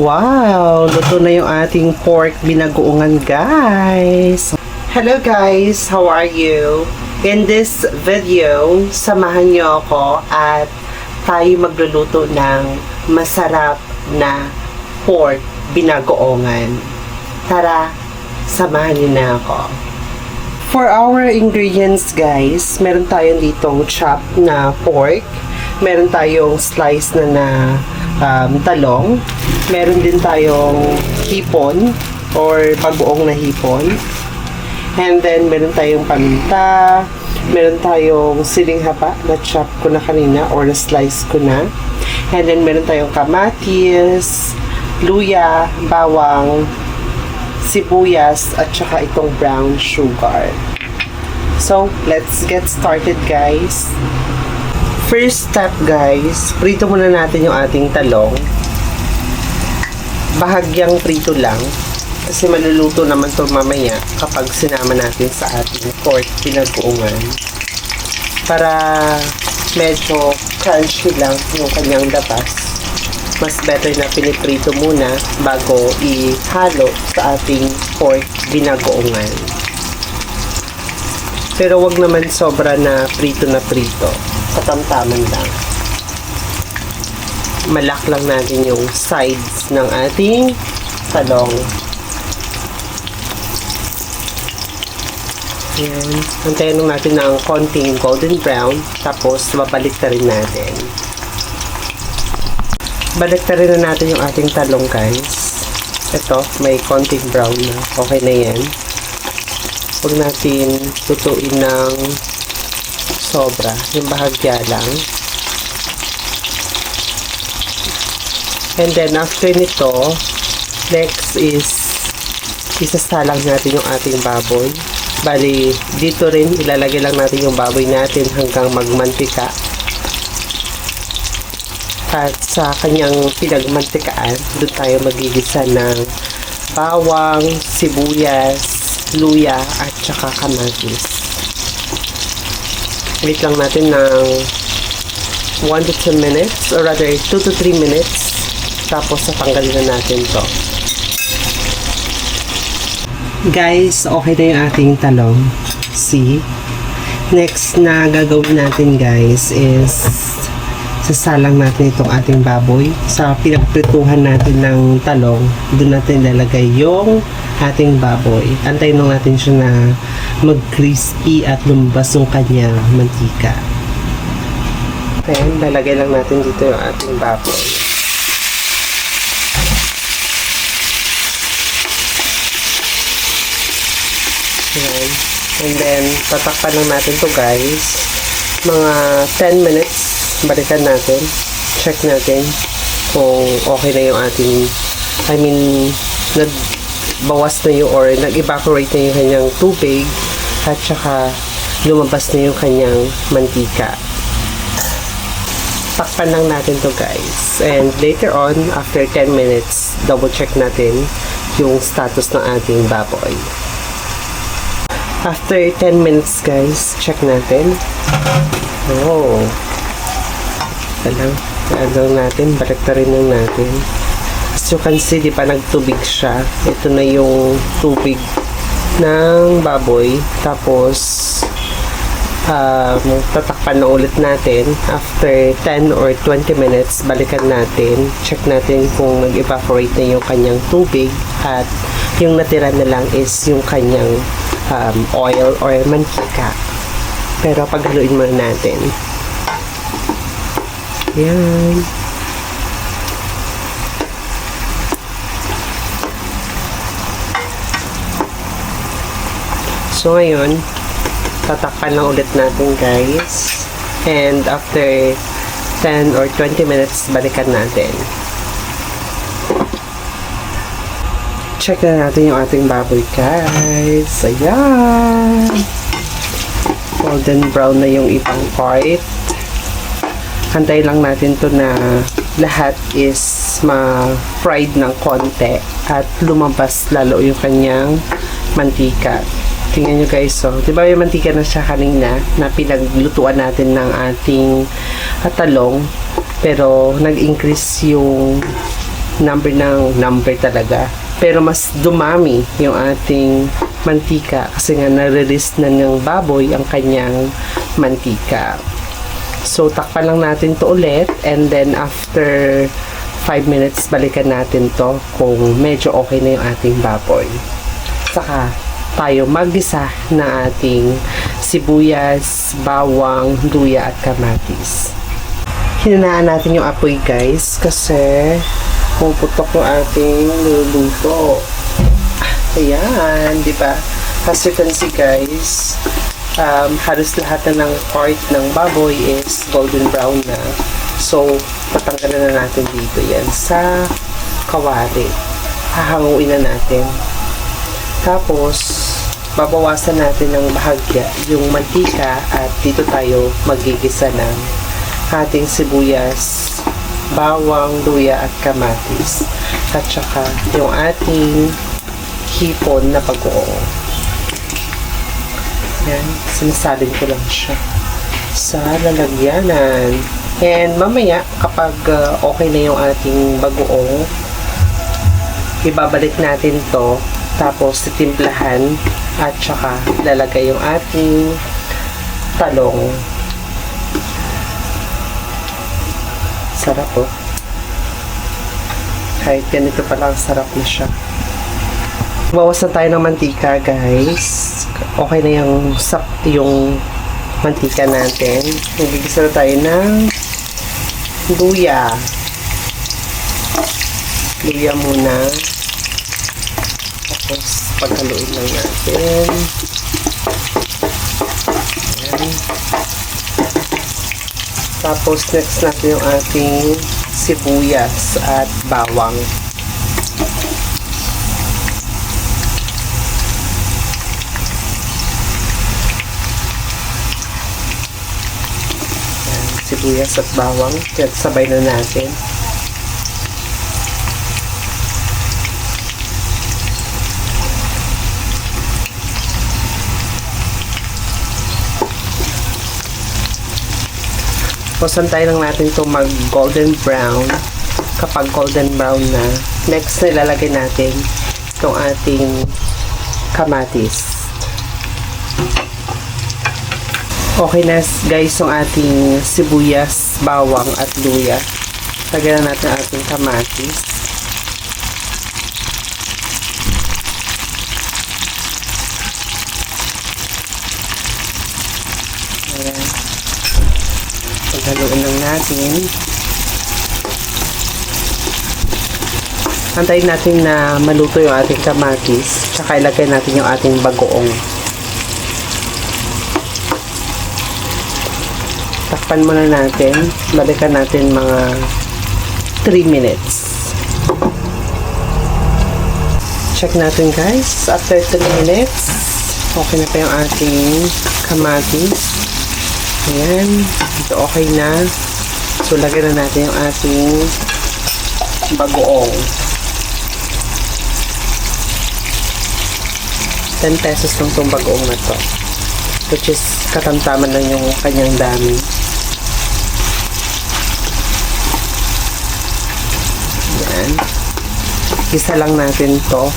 Wow! Luto na yung ating pork binagoongan, guys! Hello guys! How are you? In this video, samahan niyo ako at tayo magluluto ng masarap na pork binagoongan. Tara, samahan niyo na ako. For our ingredients, guys, meron tayong ditong chopped na pork, meron tayong slice na talong, meron din tayong hipon or bagoong na hipon, and then meron tayong paminta, meron tayong siling haba na chop ko na kanina or na slice ko na, and then meron tayong kamatis, luya, bawang, sibuyas, at saka itong brown sugar. So, let's get started, guys. First step, guys, prito muna natin yung ating talong. Bahagyang prito lang kasi maluluto naman to mamaya kapag sinama natin sa ating pork binagoongan. Para medyo crunchy lang yung kanyang labas, mas better na piniprito muna bago ihalo sa ating pork binagoongan. Pero wag naman sobra na prito, katamtaman lang. Malak lang natin yung sides ng ating talong. Ayan. Antayin natin ng konting golden brown. Tapos, babalik na rin natin. Balik na rin natin yung ating talong, guys. Ito, may konting brown na. Okay na yan. Huwag natin tutuin ng sobra, yung bahagya lang. And then after nito, next is isasalang natin yung ating baboy. Bali, dito rin ilalagay lang natin yung baboy natin hanggang magmantika. At sa kanyang pinagmantikaan, doon tayo magigisa ng bawang, sibuyas, luya, at saka kamatis. Wait lang natin ng 1 to 2 minutes, or rather 2 to 3 minutes. Tapos natanggalin na natin to. Guys, okay na yung ating talong. See? Next na gagawin natin, guys, is sasalang natin itong ating baboy. Sa pinagprituhan natin ng talong, doon natin lalagay yung ating baboy. Antayin lang natin siya na mag-crispy at lumabas yung kanyang mantika. Ayan, lalagay lang natin dito yung ating baboy. Ayan. And then, tatakpan lang natin to, guys. Mga 10 minutes, balikan natin. Check natin kung okay na yung ating, nagbawas na yung or nag-evaporate na yung kanyang tubig at saka lumabas na yung kanyang mantika. Takpan lang natin to, guys. And later on, after 10 minutes, double check natin yung status ng ating baboy. After 10 minutes, guys, check natin. Oh. Talang natin, balik na rin lang natin. As you can see, di ba nagtubig siya. Ito na yung tubig ng baboy. Tapos, tatakpan na ulit natin. After 10 or 20 minutes, balikan natin. Check natin kung nag-evaporate na yung kanyang tubig. At yung natira na lang is yung kanyang oil or mantika. Pero paghaluin muna natin. Yan. So, ngayon, tatakpan lang ulit natin, guys. And after 10 or 20 minutes, balikan natin. Check na natin yung ating baboy, guys. Ayan. Golden brown na yung ibang part. Hantay lang natin to na lahat is ma-fried ng konti at lumabas lalo yung kanyang mantika. Tingnan nyo guys, so, di ba yung mantika na siya kanina na pinaglutuan natin ng ating talong, pero nag-increase yung number talaga. Pero mas dumami yung ating mantika kasi nga nare-release na ng baboy ang kanyang mantika. So, takpan lang natin to ulit and then after 5 minutes, balikan natin to kung medyo okay na yung ating baboy. Saka, tayo maggisa na ating sibuyas, bawang, luya at kamatis. Hinanaan natin yung apoy guys kasi puputok yung ating niluluto. Ayan, di ba? As you can see guys, halos lahat na ng part ng baboy is golden brown na. So, patanggalan na natin dito yan sa kawali. Hahanguin na natin. Tapos, babawasan natin ng bahagya yung mantika at dito tayo magigisa ng ating sibuyas, bawang, luya at kamatis. At saka yung ating hipon na bagoong. Yan, sinasalin ko lang siya sa lalagyanan. And mamaya, kapag okay na yung ating bagoong, ibabalik natin to, tapos titimplahan, at saka lalagay yung ating talong. Sarap po. Kahit ganito pa lang, sarap na siya. Bawas na tayo ng mantika, guys. Okay na yung mantika natin. Nagigisa na tayo ng luya. Luya muna. Tapos, paghaluin lang natin. Ayan. Tapos, next natin yung ating sibuyas at bawang. Ayan, sibuyas at bawang. Kaya sabay na natin. Pusantayin lang natin ito mag golden brown. Kapag golden brown na, next nilalagay natin itong ating kamatis. Okay na guys yung ating sibuyas, bawang at luya. Lagyan na natin ang ating kamatis. Ayan. Paghaluin lang natin. Antayin natin na maluto yung ating kamatis. Tsaka ilagay natin yung ating bagoong. Takpan muna natin. Balikan natin mga 3 minutes. Check natin guys. After 3 minutes, okay na pa yung ating kamatis. Ayan. Ito okay na. So, lagyan na natin yung ating bagoong. 10 pesos lang itong bagoong na to. Which is, katamtaman lang yung kanyang dami. Ayan. Isa lang natin to.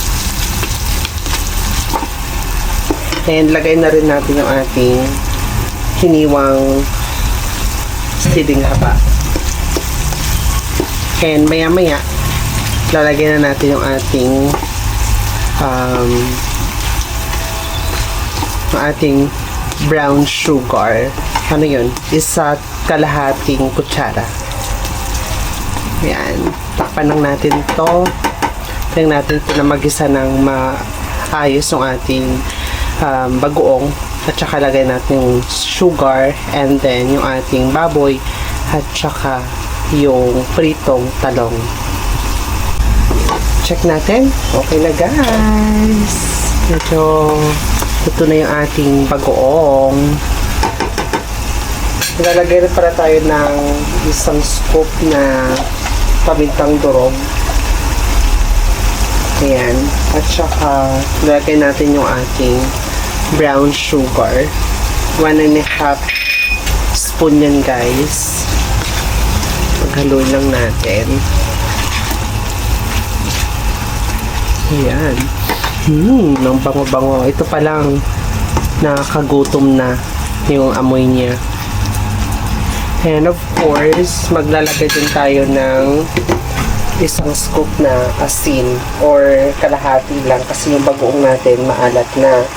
And, lagay na rin natin yung ating hiniwang siling haba. And maya maya lalagyan na natin yung ating brown sugar. Ano yun? Isa kalahating kutsara. Ayan. Takpan lang natin to. Tingnan natin ito na magisa ng maayos yung ating bagoong. At saka lagay natin yung sugar and then yung ating baboy at saka yung pritong talong. Check natin. Okay na guys. Medyo ito na yung ating bagoong. Ilalagay rin para tayo ng isang scoop na pamintang durog. Ayan. At saka lagay natin yung ating brown sugar. 1.5 spoon yan guys. Paghaluin lang natin. Ayan. Ang bango-bango. Ito pa lang, nakakagutom na yung amoy niya. And of course, maglalagay din tayo ng isang scoop na asin or kalahati lang kasi yung bagoong natin maalat na.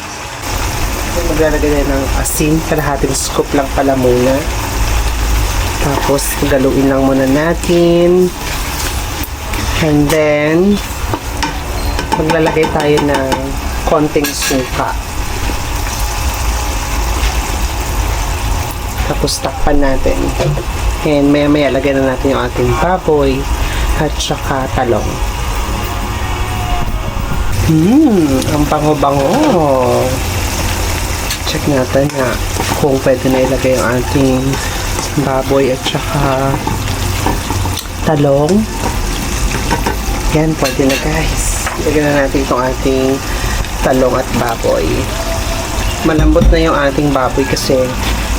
Maglalagay din ng asin, kalahating scoop lang pala muna. Tapos, galuin lang muna natin. And then, maglalagay tayo ng konting suka. Tapos takpan natin. And maya-maya lagyan na natin yung ating baboy at saka talong. Ang bango-bango. Check natin na kung pwede na ilagay yung ating baboy at saka talong. Yan, pwede na guys. Lagyan na natin itong ating talong at baboy. Malambot na yung ating baboy kasi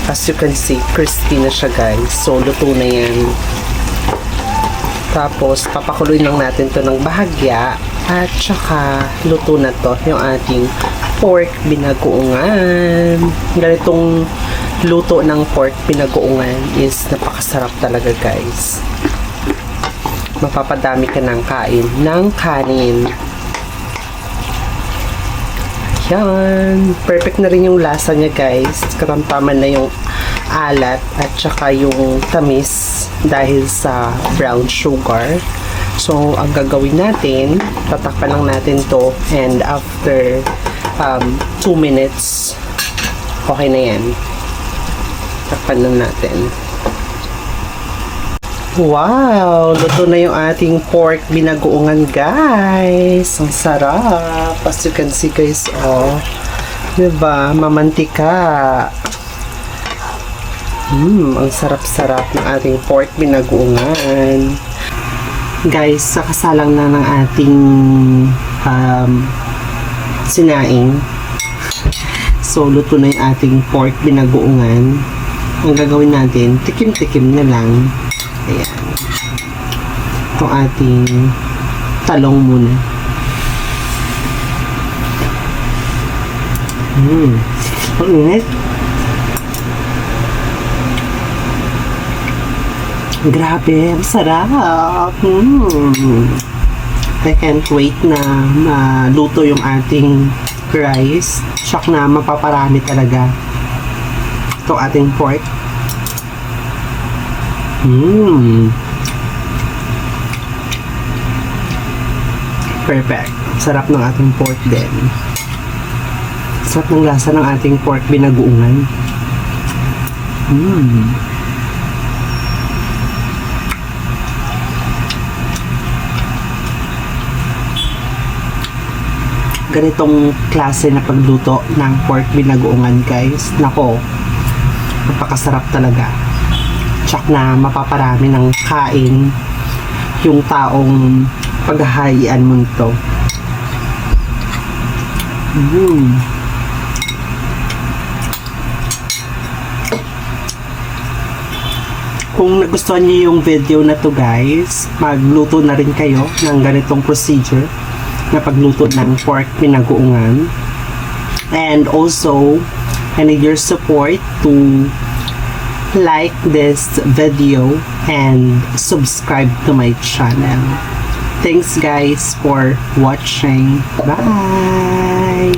as you can see, crispy na siya guys. So, luto na yan. Tapos, papakuloy lang natin to ng bahagya. At saka, luto na to yung ating pork binagoongan. Ganitong luto ng pork binagoongan is napakasarap talaga guys. Mapapadami ka ng kain ng kanin. Yan. Perfect na rin yung lasa niya guys. Katamtaman na yung alat at saka yung tamis dahil sa brown sugar. So, ang gagawin natin, tatakpan lang natin to and after 2 minutes, okay na yan. Takpan lang natin. Wow! Luto na yung ating pork binagoongan, guys. Ang sarap. As you can see, guys, oh. Diba? Mamantika. Ang sarap-sarap ng ating pork binagoongan. Guys, sakasalang na ng ating sinaing. So, luto na yung ating pork binagoongan. Ang gagawin natin, tikim-tikim na lang. Ayan. Itong ating talong muna. Ang init. Grabe, ang sarap. I can't wait na maluto yung ating rice. Shock na mapaparami talaga itong ating pork. Perfect. Sarap ng ating pork din. Sarap ng lasa ng ating pork binagoongan. Ganitong klase na pagluto ng pork binagoongan guys. Nako, napakasarap talaga. Tsak na mapaparami ng kain yung taong paghahaian mo nito. Kung nagustuhan niyo yung video na to guys, magluto na rin kayo ng ganitong procedure na pagluto ng pork binagoongan. And also, I need your support to like this video and subscribe to my channel. Thanks guys for watching. Bye!